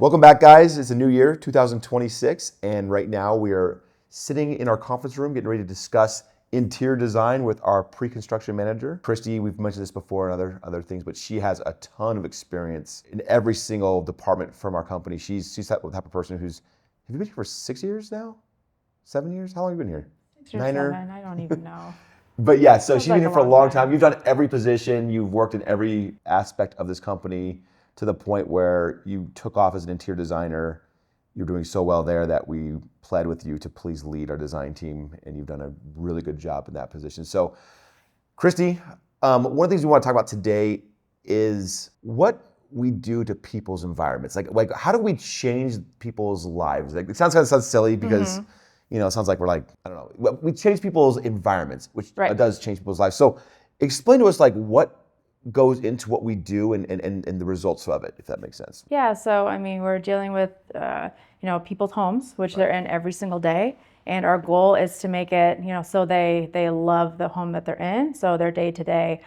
Welcome back, guys. It's a new year, 2026, and right now we are sitting in our conference room getting ready to discuss interior design with our pre-construction manager. Christy, we've mentioned this before and other things, but she has a ton of experience in every single department from our company. She's that type of person who's, have you been here for 6 years now? 7 years? How long have you been here? 6 or 7, I don't even know. But yeah, so Feels she's been like here a for a long long time. time. You've done every position. You've worked in every aspect of this company to the point where you took off as an interior designer. You're doing so well there that we pled with you to please lead our design team, and you've done a really good job in that position. So, Christy, one of the things we want to talk about today is what we do to people's environments. Like how do we change people's lives? Like, it sounds silly because it sounds like we're like, I don't know. We change people's environments, which does change people's lives. So explain to us like what goes into what we do and the results of it, if that makes sense. Yeah, so I mean, we're dealing with people's homes, which they're in every single day, and our goal is to make it so they love the home that they're in, so their day to day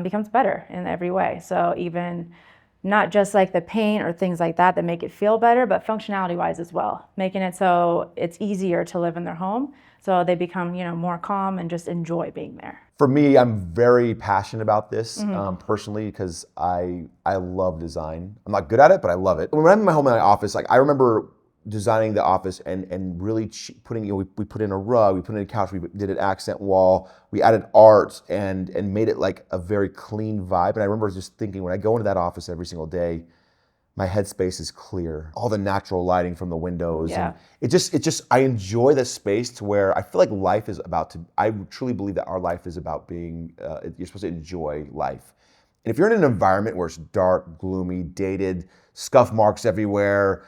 becomes better in every way. So even not just like the paint or things like that make it feel better, but functionality wise as well, making it so it's easier to live in their home, so they become more calm and just enjoy being there. For me, I'm very passionate about this personally because I love design. I'm not good at it, but I love it. When I'm in my home, in my office, like I remember designing the office and really putting, we put in a rug, we put in a couch, we did an accent wall, we added art and made it like a very clean vibe. And I remember just thinking, when I go into that office every single day, my headspace is clear, all the natural lighting from the windows. Yeah. And I enjoy the space to where I feel like life is I truly believe that our life is about being, you're supposed to enjoy life. And if you're in an environment where it's dark, gloomy, dated, scuff marks everywhere,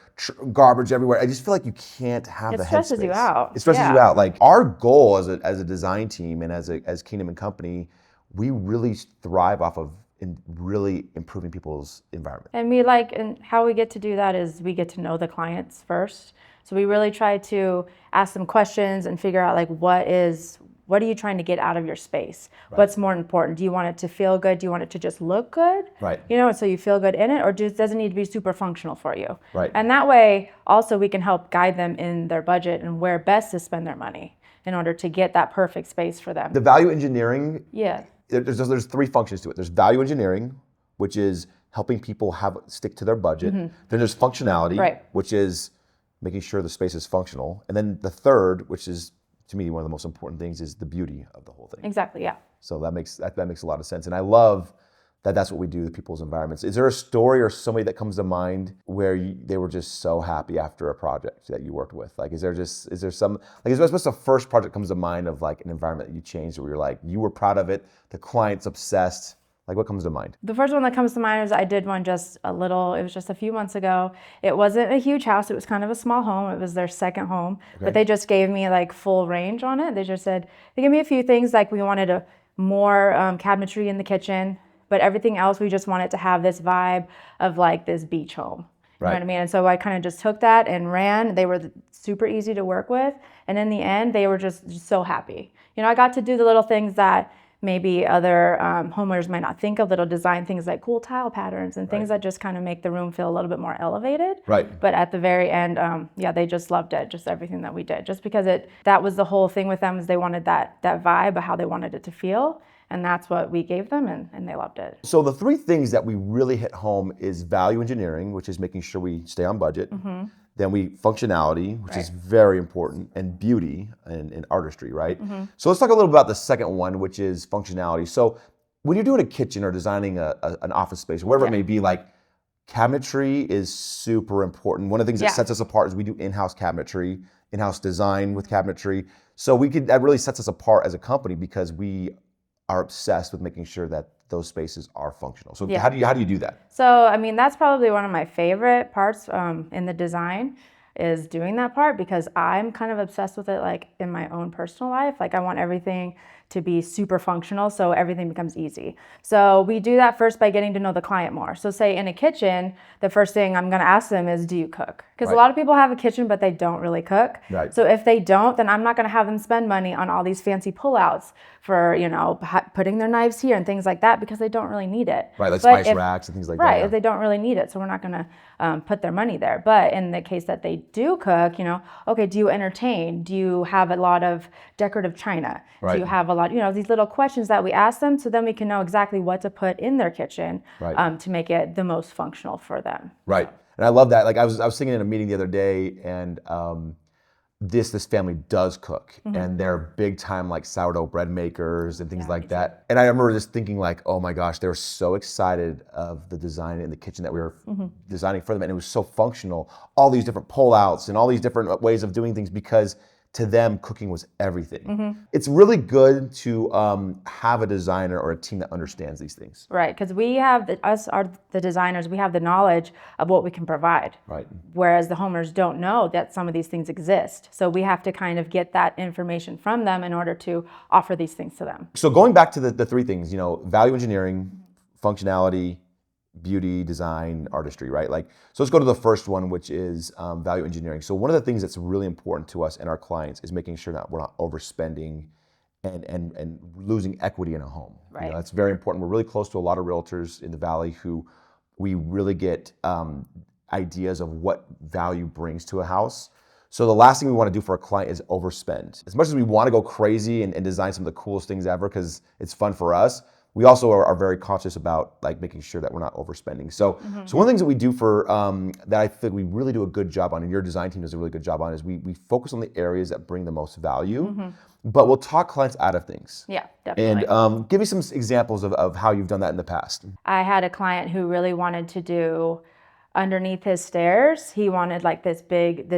garbage everywhere, I just feel like you can't have the headspace. It stresses you out. It stresses you out. Like our goal as a design team and as Kingdom and Company, we really thrive off of really improving people's environment. And how we get to do that is we get to know the clients first. So we really try to ask them questions and figure out like what are you trying to get out of your space? Right. What's more important? Do you want it to feel good? Do you want it to just look good? Right. So you feel good in it, or does it need to be super functional for you? Right. And that way also we can help guide them in their budget and where best to spend their money in order to get that perfect space for them. The value engineering. Yeah. There's three functions to it. There's value engineering, which is helping people stick to their budget. Then there's functionality, which is making sure the space is functional. And then the third, which is to me one of the most important things, is the beauty of the whole thing. Exactly, yeah. So that makes a lot of sense. And I love that that's what we do to people's environments. Is there a story or somebody that comes to mind where they were just so happy after a project that you worked with? Like, is there what's the first project comes to mind of like an environment that you changed where you're like, you were proud of it, the client's obsessed? Like, what comes to mind? The first one that comes to mind is I did one it was just a few months ago. It wasn't a huge house, it was kind of a small home. It was their second home, but they just gave me like full range on it. They just said, they gave me a few things, like we wanted more cabinetry in the kitchen, but everything else, we just wanted to have this vibe of like this beach home. You know what I mean? And so I kind of just took that and ran. They were super easy to work with. And in the end, they were just so happy. I got to do the little things that maybe other homeowners might not think of, little design things like cool tile patterns and things that just kind of make the room feel a little bit more elevated. Right. But at the very end, they just loved it, just everything that we did. Just because that was the whole thing with them, is they wanted that vibe of how they wanted it to feel. And that's what we gave them, and they loved it. So the three things that we really hit home is value engineering, which is making sure we stay on budget. Then functionality, which is very important, and beauty and artistry, right? So let's talk a little about the second one, which is functionality. So when you're doing a kitchen or designing an office space, or whatever it may be, like cabinetry is super important. One of the things that sets us apart is we do in-house cabinetry, in-house design with cabinetry. So that really sets us apart as a company because we are obsessed with making sure that those spaces are functional. So how do you do that? So I mean, that's probably one of my favorite parts in the design, is doing that part, because I'm kind of obsessed with it, like in my own personal life. Like I want everything to be super functional, so everything becomes easy. So we do that first by getting to know the client more. So say in a kitchen, the first thing I'm gonna ask them is, do you cook? Because a lot of people have a kitchen, but they don't really cook. Right. So if they don't, then I'm not going to have them spend money on all these fancy pullouts for, putting their knives here and things like that because they don't really need it. Right, like spice racks and things like that. Right, if they don't really need it. So we're not going to put their money there. But in the case that they do cook, okay, do you entertain? Do you have a lot of decorative china? Right. Do you have a lot, these little questions that we ask them so then we can know exactly what to put in their kitchen to make it the most functional for them. Right. And I love that. Like I was sitting in a meeting the other day, and this family does cook, and they're big time like sourdough bread makers and things like that. And I remember just thinking like, oh my gosh, they were so excited of the design in the kitchen that we were designing for them, and it was so functional. All these different pull-outs and all these different ways of doing things because to them, cooking was everything. It's really good to have a designer or a team that understands these things. Right, because we have, the designers, we have the knowledge of what we can provide. Right. Whereas the homeowners don't know that some of these things exist. So we have to kind of get that information from them in order to offer these things to them. So going back to the three things, value engineering, functionality, beauty, design, artistry, right? So let's go to the first one, which is value engineering. So one of the things that's really important to us and our clients is making sure that we're not overspending and losing equity in a home. Right. That's very important. We're really close to a lot of realtors in the Valley who we really get ideas of what value brings to a house. So the last thing we want to do for a client is overspend. As much as we want to go crazy and design some of the coolest things ever because it's fun for us, we also are very conscious about making sure that we're not overspending. So one of the things that we do for that I think we really do a good job on, and your design team does a really good job on, is we focus on the areas that bring the most value, but we'll talk clients out of things. Yeah, definitely. And give me some examples of how you've done that in the past. I had a client who really wanted to do underneath his stairs. He wanted this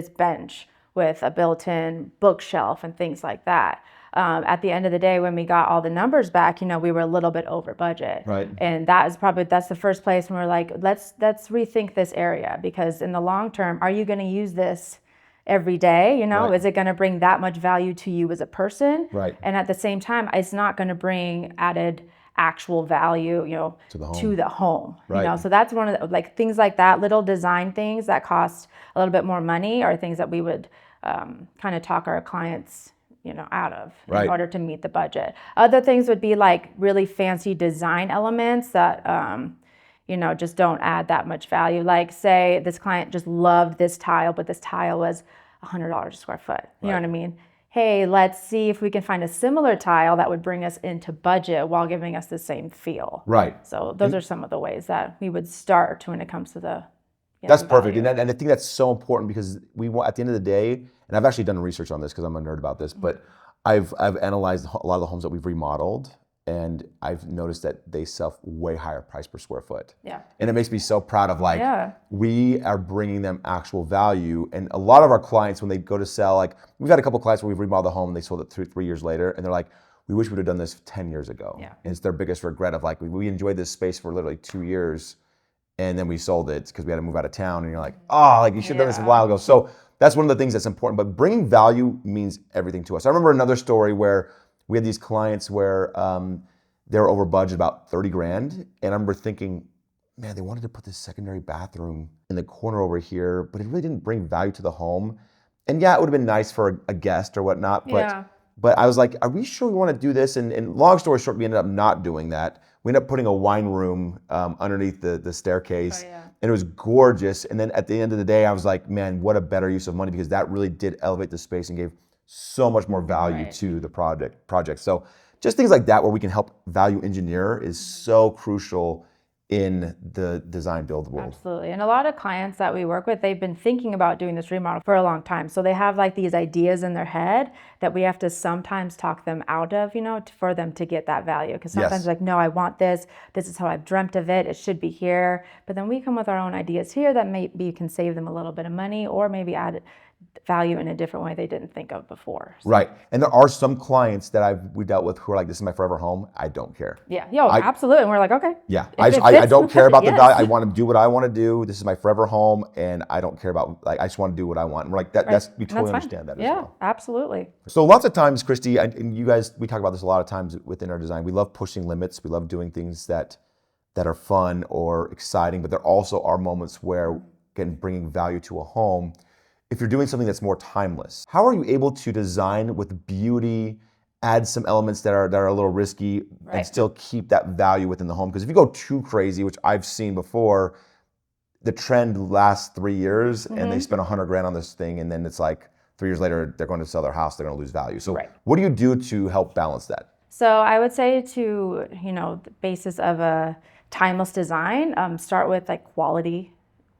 bench with a built-in bookshelf and things like that. At the end of the day, when we got all the numbers back, we were a little bit over budget. Right. And that's the first place when we're like, let's rethink this area, because in the long term, are you going to use this every day? Right. Is it going to bring that much value to you as a person? Right. And at the same time, it's not going to bring added actual value, to the home. Right. So that's one of the things like that, little design things that cost a little bit more money, are things that we would kind of talk our clients out of in order to meet the budget. Other things would be really fancy design elements that, just don't add that much value. Say this client just loved this tile, but this tile was $100 a square foot. You know what I mean? Hey, let's see if we can find a similar tile that would bring us into budget while giving us the same feel. Right. So those are some of the ways that we would start when it comes to the That's perfect. And I think that's so important because we want, at the end of the day, and I've actually done research on this because I'm a nerd about this, but I've analyzed a lot of the homes that we've remodeled, and I've noticed that they sell way higher price per square foot. Yeah. And it makes me so proud of we are bringing them actual value. And a lot of our clients, when they go to sell, we've had a couple clients where we've remodeled the home and they sold it 3 years later, and they're like, we wish we'd have done this 10 years ago. Yeah. And it's their biggest regret of we enjoyed this space for literally 2 years, and then we sold it because we had to move out of town, and you're like, you should have done this a while ago. So that's one of the things that's important, but bringing value means everything to us. I remember another story where we had these clients where they were over budget about 30 grand, and I remember thinking, man, they wanted to put this secondary bathroom in the corner over here, but it really didn't bring value to the home. And yeah, it would have been nice for a guest or whatnot, but I was like, are we sure we want to do this? And long story short, we ended up not doing that. We ended up putting a wine room underneath the staircase. And it was gorgeous. And then at the end of the day, I was like, man, what a better use of money, because that really did elevate the space and gave so much more value to the project. So just things like that where we can help value engineer is so crucial in the design build world. Absolutely. And a lot of clients that we work with, they've been thinking about doing this remodel for a long time. So they have these ideas in their head that we have to sometimes talk them out of, for them to get that value. Because sometimes no, I want this. This is how I've dreamt of it. It should be here. But then we come with our own ideas here that maybe can save them a little bit of money or maybe add value in a different way they didn't think of before. So. Right. And there are some clients that we dealt with who are like, this is my forever home. I don't care. Yeah. Absolutely. And we're like, okay. Yeah. I don't care about the value. I want to do what I want to do. This is my forever home, and I don't care about, I just want to do what I want. And we're like, we totally understand that as well. Yeah, absolutely. So lots of times, Christy, and you guys, we talk about this a lot of times within our design. We love pushing limits. We love doing things that are fun or exciting, but there also are moments where again, bringing value to a home, if you're doing something that's more timeless, how are you able to design with beauty, add some elements that are a little risky, and still keep that value within the home? Because if you go too crazy, which I've seen before, the trend lasts 3 years and they spend $100,000 on this thing, and then it's like 3 years later they're going to sell their house, they're going to lose value. So what do you do to help balance that? So I would say to, the basis of a timeless design, start with like quality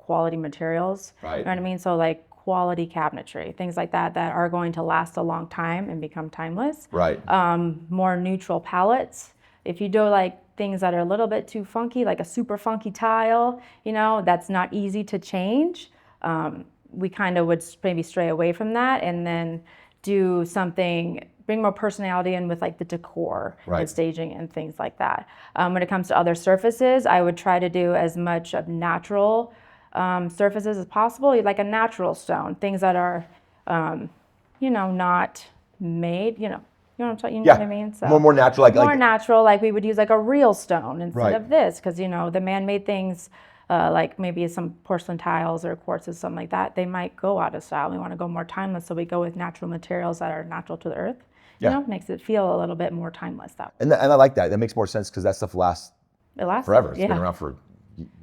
materials. You know what I mean? So like quality cabinetry, things like that are going to last a long time and become timeless. More neutral palettes. If you do like things that are a little bit too funky, like a super funky tile, that's not easy to change. We kind of would maybe stray away from that and then do something, bring more personality in with like the decor and staging and things like that. When it comes to other surfaces, I would try to do as much of natural surfaces as possible, like a natural stone, things that are, not made, you know what I mean? So more natural, natural, like we would use like a real stone instead of this, because the man-made things, like maybe some porcelain tiles or quartzes, something like that, they might go out of style. We want to go more timeless, so we go with natural materials that are natural to the earth. Makes it feel a little bit more timeless that way. And I like that. That makes more sense because that stuff lasts forever. It's been around for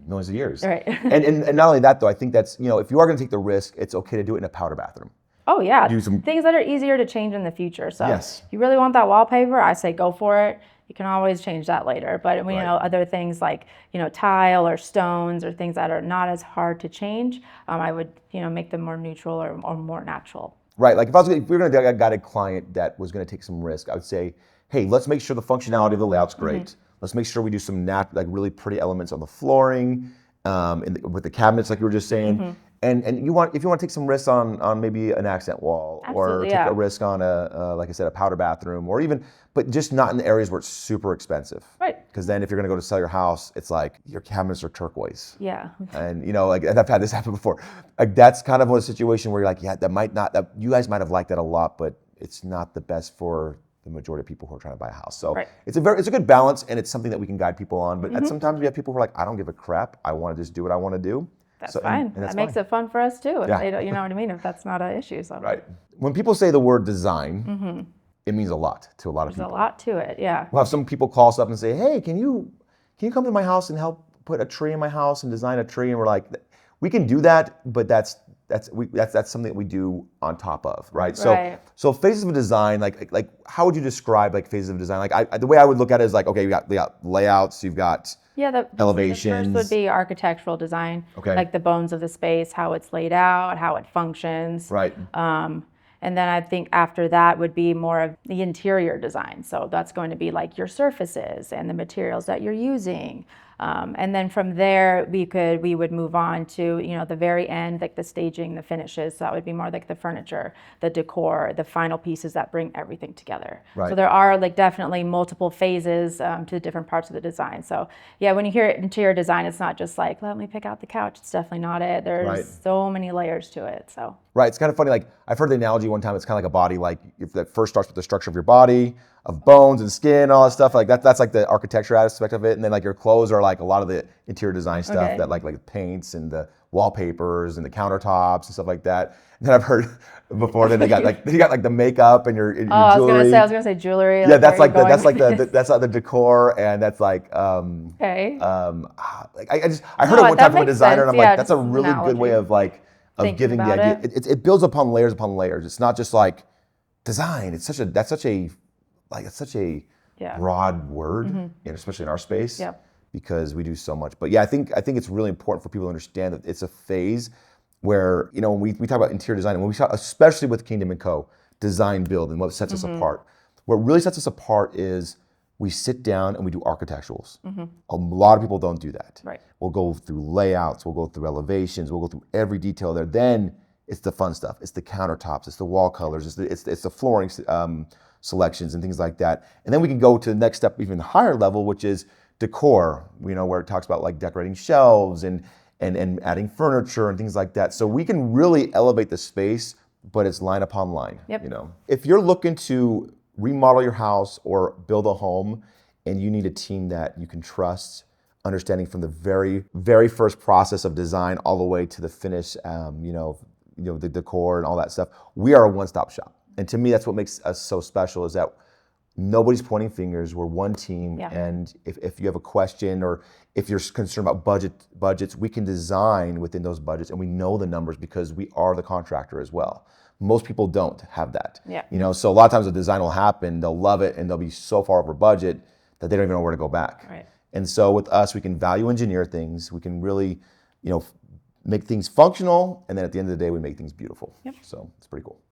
millions of years. And not only that though, I think that's, if you are going to take the risk, it's okay to do it in a powder bathroom. Oh yeah, things that are easier to change in the future. So if you really want that wallpaper, I say go for it. You can always change that later. But other things like tile or stones or things that are not as hard to change, I would make them more neutral or more natural. Right. Like if we were going to get a client that was going to take some risk, I would say, hey, let's make sure the functionality of the layout's great. Let's make sure we do some like really pretty elements on the flooring, with the cabinets, like you were just saying. And if you want to take some risks on maybe an accent wall, or take a risk on like I said, a powder bathroom, or even, but just not in the areas where it's super expensive. Because then if you're going to go to sell your house, it's like your cabinets are turquoise. And and I've had this happen before. Like that's kind of a situation where you're like, that you guys might have liked that a lot, but it's not the best for the majority of people who are trying to buy a house. So it's a good balance, and it's something that we can guide people on. But sometimes we have people who are like, I don't give a crap. I want to just do what I want to do. That's fine. And that makes it fun for us too. If they don't, you know what I mean? If that's not an issue. So. When people say the word design, it means a lot to a lot of people. There's a lot to it, yeah. We'll have some people call us up and say, hey, can you come to my house and help put a tree in my house and design a tree? And we're like, we can do that, but that's something that we do on top of, right? So phases of design, like how would you describe like phases of design? Like the way I would look at it is like, okay, we got layouts, you've got elevations. The first would be architectural design, like the bones of the space, how it's laid out, how it functions. And then I think after that would be more of the interior design. So that's going to be like your surfaces and the materials that you're using. And then from there, we would move on to, the very end, like the staging, the finishes. So that would be more like the furniture, the decor, the final pieces that bring everything together. So there are like definitely multiple phases to different parts of the design. So yeah, when you hear interior design, it's not just like, let me pick out the couch. It's definitely not it. There's so many layers to it. So it's kind of funny. Like I've heard the analogy one time. It's kind of like a body. Like if that first starts with the structure of your body, of bones and skin, and all that stuff. Like that's like the architecture aspect of it. And then like your clothes are like a lot of the interior design stuff that like paints and the wallpapers and the countertops and stuff like that. And then I've heard before that they got like the makeup and your jewelry. I was gonna say jewelry. Yeah, that's like the decor, and that's like I heard it one time from a designer, and I'm like, that's a really good way of like giving the idea. It builds upon layers upon layers. It's not just like design. It's such a broad word, and especially in our space, because we do so much. But yeah, I think it's really important for people to understand that it's a phase where, when we talk about interior design, and when we talk, especially with Kingdom & Co., design build and what sets us apart. What really sets us apart is we sit down and we do architecturals. A lot of people don't do that. We'll go through layouts, we'll go through elevations, we'll go through every detail there. Then it's the fun stuff. It's the countertops, it's the wall colors, it's the flooring selections and things like that. And then we can go to the next step, even higher level, which is decor, where it talks about like decorating shelves and adding furniture and things like that. So we can really elevate the space, but it's line upon line. If you're looking to remodel your house or build a home and you need a team that you can trust, understanding from the very, very first process of design all the way to the finish, the decor and all that stuff. We are a one-stop shop. And to me, that's what makes us so special, is that nobody's pointing fingers. We're one team. Yeah. And if you have a question or if you're concerned about budgets, we can design within those budgets, and we know the numbers because we are the contractor as well. Most people don't have that. Yeah. So a lot of times a design will happen, they'll love it, and they'll be so far over budget that they don't even know where to go back. Right. And so with us, we can value engineer things. We can really, make things functional, and then at the end of the day, we make things beautiful. Yep. So it's pretty cool.